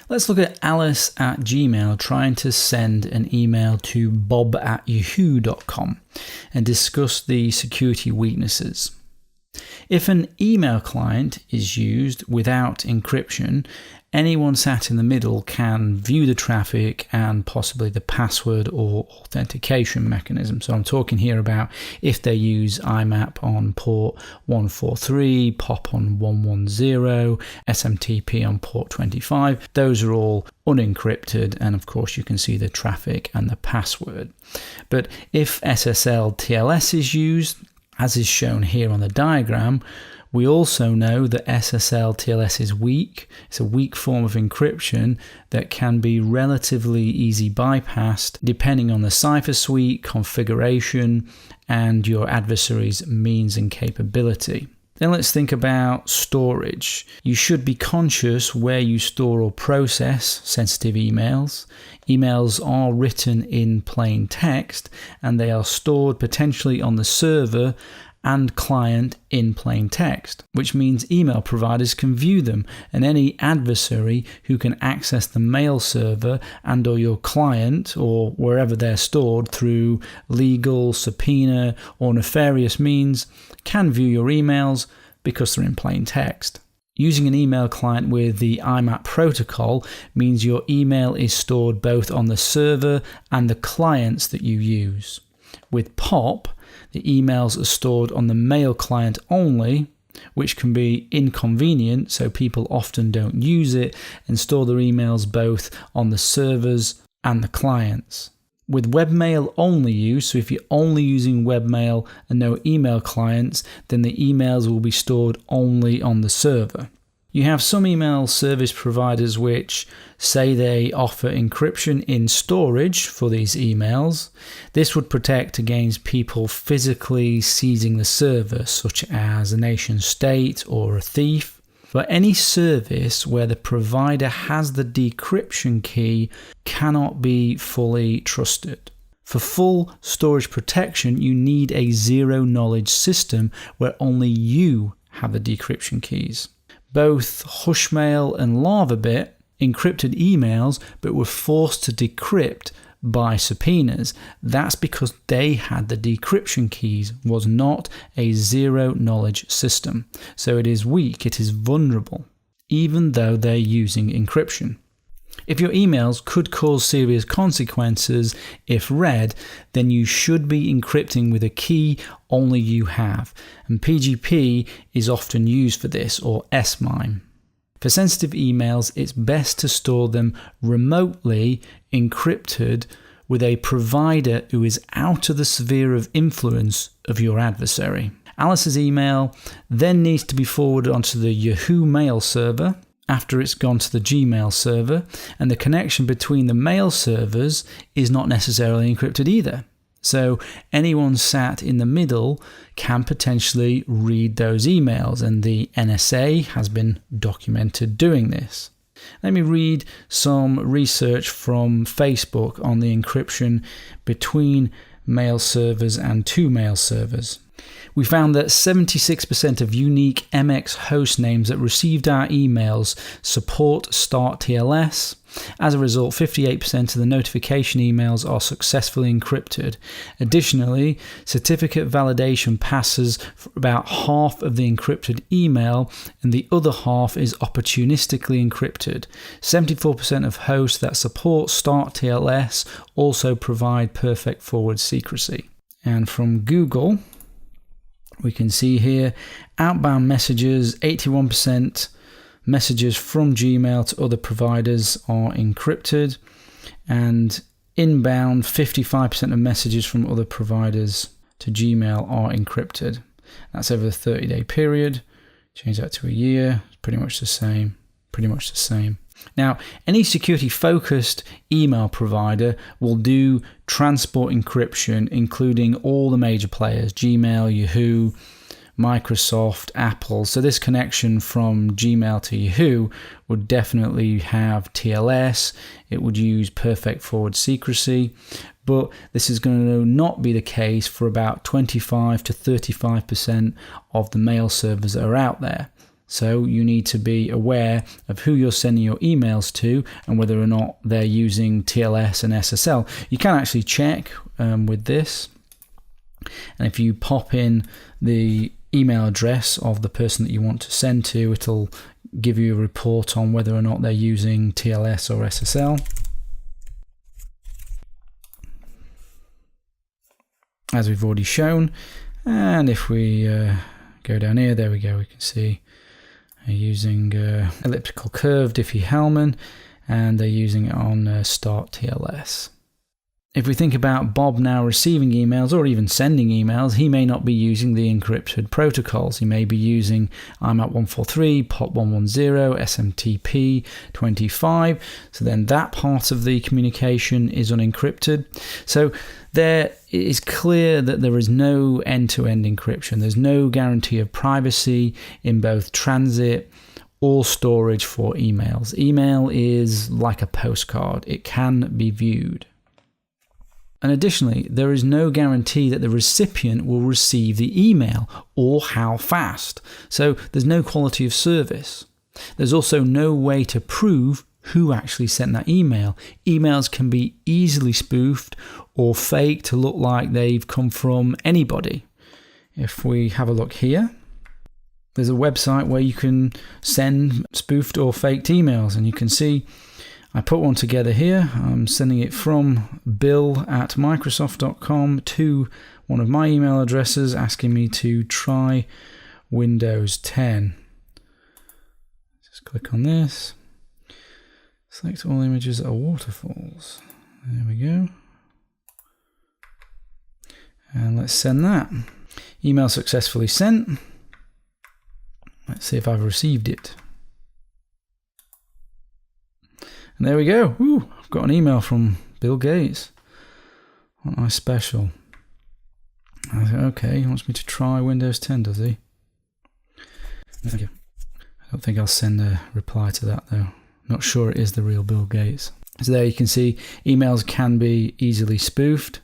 Let's look at Alice at Gmail trying to send an email to bob@yahoo.com and discuss the security weaknesses. If an email client is used without encryption, anyone sat in the middle can view the traffic and possibly the password or authentication mechanism. So I'm talking here about if they use IMAP on port 143, POP on 110, SMTP on port 25. Those are all unencrypted, and of course you can see the traffic and the password. But if SSL TLS is used, as is shown here on the diagram, we also know that SSL TLS is weak. It's a weak form of encryption that can be relatively easy bypassed depending on the cipher suite, configuration, and your adversary's means and capability. Then let's think about storage. You should be conscious where you store or process sensitive emails. Emails are written in plain text and they are stored potentially on the server and client in plain text, which means email providers can view them, and any adversary who can access the mail server and or your client or wherever they're stored through legal, subpoena or nefarious means can view your emails because they're in plain text. Using an email client with the IMAP protocol means your email is stored both on the server and the clients that you use. With POP, the emails are stored on the mail client only, which can be inconvenient, so people often don't use it and store their emails both on the servers and the clients. With webmail only use, so if you're only using webmail and no email clients, then the emails will be stored only on the server. You have some email service providers which say they offer encryption in storage for these emails. This would protect against people physically seizing the server, such as a nation state or a thief. But any service where the provider has the decryption key cannot be fully trusted. For full storage protection, you need a zero-knowledge system where only you have the decryption keys. Both Hushmail and Larvabit encrypted emails but were forced to decrypt by subpoenas. That's because they had the decryption keys, was not a zero-knowledge system. So it is weak, it is vulnerable, even though they're using encryption. If your emails could cause serious consequences if read, then you should be encrypting with a key only you have, and PGP is often used for this, or SMIME. For sensitive emails, it's best to store them remotely encrypted with a provider who is out of the sphere of influence of your adversary. Alice's email then needs to be forwarded onto the Yahoo Mail server after it's gone to the Gmail server, and the connection between the mail servers is not necessarily encrypted either. So anyone sat in the middle can potentially read those emails, and the NSA has been documented doing this. Let me read some research from Facebook on the encryption between mail servers and two mail servers. We found that 76% of unique MX host names that received our emails support Start TLS. As a result, 58% of the notification emails are successfully encrypted. Additionally, certificate validation passes for about half of the encrypted email, and the other half is opportunistically encrypted. 74% of hosts that support Start TLS also provide perfect forward secrecy. And from Google, we can see here, outbound messages, 81% messages from Gmail to other providers are encrypted, and inbound, 55% of messages from other providers to Gmail are encrypted. That's over the 30-day period. Change that to a year, it's pretty much the same. Now, any security-focused email provider will do transport encryption, including all the major players, Gmail, Yahoo, Microsoft, Apple. So this connection from Gmail to Yahoo would definitely have TLS. It would use perfect forward secrecy. But this is going to not be the case for about 25 to 35% of the mail servers that are out there. So you need to be aware of who you're sending your emails to and whether or not they're using TLS and SSL. You can actually check with this. And if you pop in the email address of the person that you want to send to, it'll give you a report on whether or not they're using TLS or SSL. As we've already shown. And if we go down here, there we go, we can see they're using elliptical curve Diffie-Hellman, and they're using it on Start TLS. If we think about Bob now receiving emails or even sending emails, he may not be using the encrypted protocols. He may be using IMAP 143, POP 110, SMTP 25. So then that part of the communication is unencrypted. So there is clear that there is no end-to-end encryption. There's no guarantee of privacy in both transit or storage for emails. Email is like a postcard. It can be viewed. And additionally, there is no guarantee that the recipient will receive the email or how fast. So there's no quality of service. There's also no way to prove who actually sent that email. Emails can be easily spoofed or faked to look like they've come from anybody. If we have a look here, there's a website where you can send spoofed or faked emails, and you can see I put one together here. I'm sending it from bill@microsoft.com to one of my email addresses asking me to try Windows 10. Just click on this. Select all images that are waterfalls. There we go. And let's send that. Email successfully sent. Let's see if I've received it. And there we go. Ooh, I've got an email from Bill Gates. What a nice special. I said, okay, he wants me to try Windows 10, does he? Thank you. I don't think I'll send a reply to that though. Not sure it is the real Bill Gates. So there you can see emails can be easily spoofed.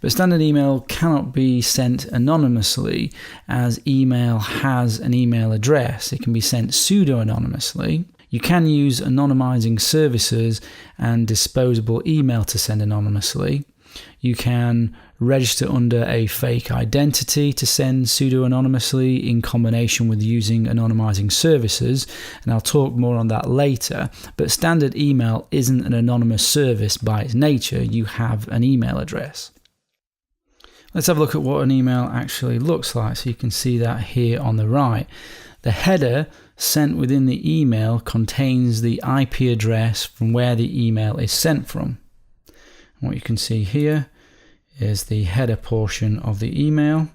But standard email cannot be sent anonymously, as email has an email address. It can be sent pseudo-anonymously. You can use anonymizing services and disposable email to send anonymously. You can register under a fake identity to send pseudo-anonymously in combination with using anonymizing services, and I'll talk more on that later. But standard email isn't an anonymous service by its nature. You have an email address. Let's have a look at what an email actually looks like. So you can see that here on the right. The header sent within the email contains the IP address from where the email is sent from. And what you can see here is the header portion of the email,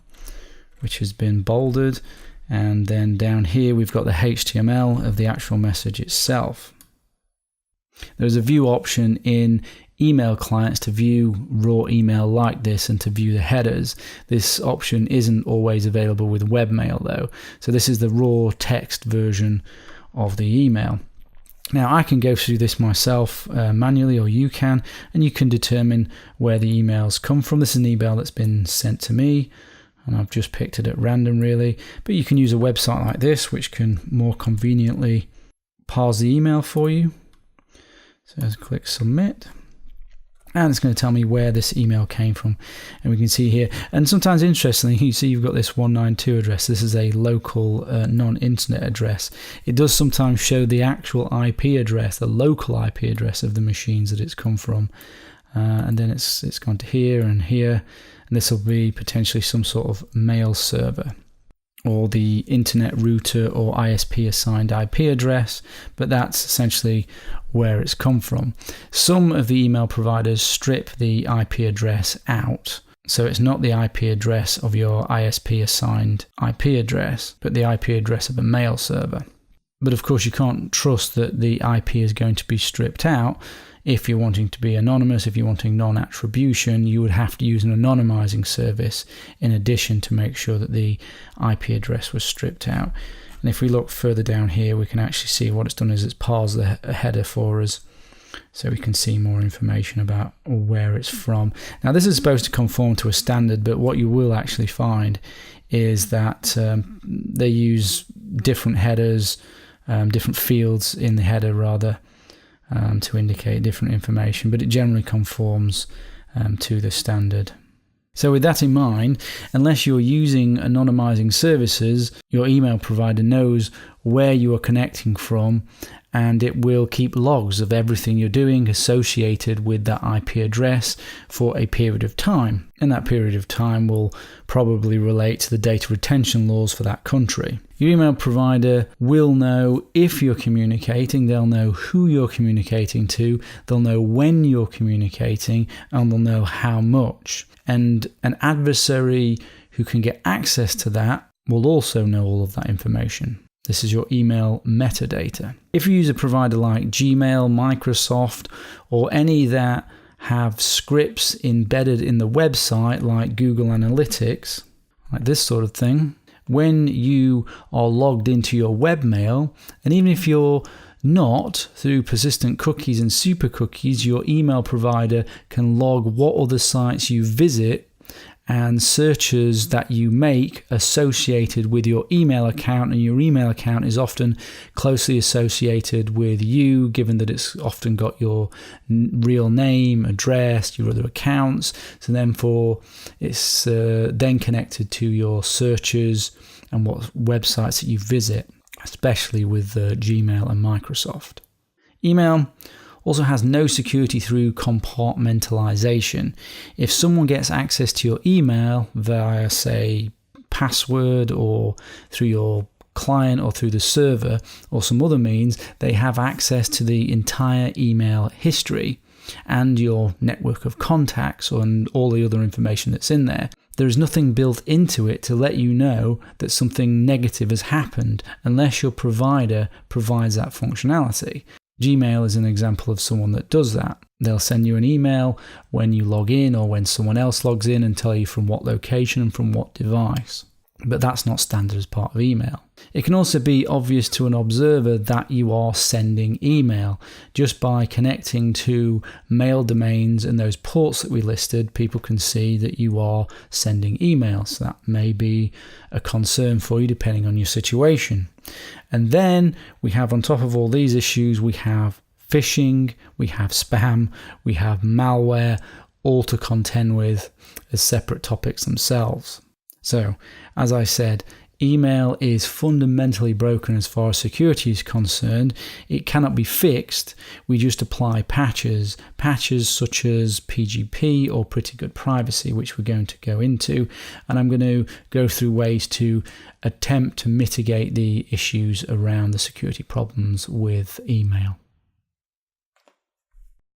which has been bolded, and then down here we've got the HTML of the actual message itself. There's a view option in email clients to view raw email like this and to view the headers. This option isn't always available with webmail though. So this is the raw text version of the email. Now I can go through this myself manually, or you can, and you can determine where the emails come from. This is an email that's been sent to me, and I've just picked it at random really. But you can use a website like this which can more conveniently parse the email for you. So let's click submit. And it's going to tell me where this email came from, and we can see here. And sometimes, interestingly, you see you've got this 192 address. This is a local non-internet address. It does sometimes show the actual IP address, the local IP address of the machines that it's come from, and then it's gone to here and here, and this will be potentially some sort of mail server or the internet router or ISP assigned IP address, but that's essentially where it's come from. Some of the email providers strip the IP address out, so it's not the IP address of your ISP assigned IP address, but the IP address of a mail server. But of course you can't trust that the IP is going to be stripped out. If you're wanting to be anonymous, if you're wanting non-attribution, you would have to use an anonymizing service in addition to make sure that the IP address was stripped out. And if we look further down here, we can actually see what it's done is it's parsed the header for us, so we can see more information about where it's from. Now this is supposed to conform to a standard, but what you will actually find is that they use different headers, different fields in the header rather, to indicate different information, but it generally conforms to the standard. So with that in mind, unless you're using anonymizing services, your email provider knows where you are connecting from, and it will keep logs of everything you're doing associated with that IP address for a period of time. And that period of time will probably relate to the data retention laws for that country. Your email provider will know if you're communicating, they'll know who you're communicating to, they'll know when you're communicating, and they'll know how much. And an adversary who can get access to that will also know all of that information. This is your email metadata. If you use a provider like Gmail, Microsoft, or any that have scripts embedded in the website like Google Analytics, like this sort of thing, when you are logged into your webmail, and even if you're not through persistent cookies and super cookies, your email provider can log what other sites you visit and searches that you make associated with your email account, and your email account is often closely associated with you, given that it's often got your real name, address, your other accounts. So therefore, it's then connected to your searches and what websites that you visit, especially with Gmail and Microsoft. Email also has no security through compartmentalization. If someone gets access to your email via, say, password or through your client or through the server or some other means, they have access to the entire email history and your network of contacts and all the other information that's in there. There is nothing built into it to let you know that something negative has happened unless your provider provides that functionality. Gmail is an example of someone that does that. They'll send you an email when you log in or when someone else logs in and tell you from what location and from what device. But that's not standard as part of email. It can also be obvious to an observer that you are sending email. Just by connecting to mail domains and those ports that we listed, people can see that you are sending emails. That may be a concern for you depending on your situation. And then we have, on top of all these issues, we have phishing, we have spam, we have malware, all to contend with as separate topics themselves. So, as I said, email is fundamentally broken as far as security is concerned. It cannot be fixed. We just apply patches such as PGP or Pretty Good Privacy, which we're going to go into. And I'm going to go through ways to attempt to mitigate the issues around the security problems with email.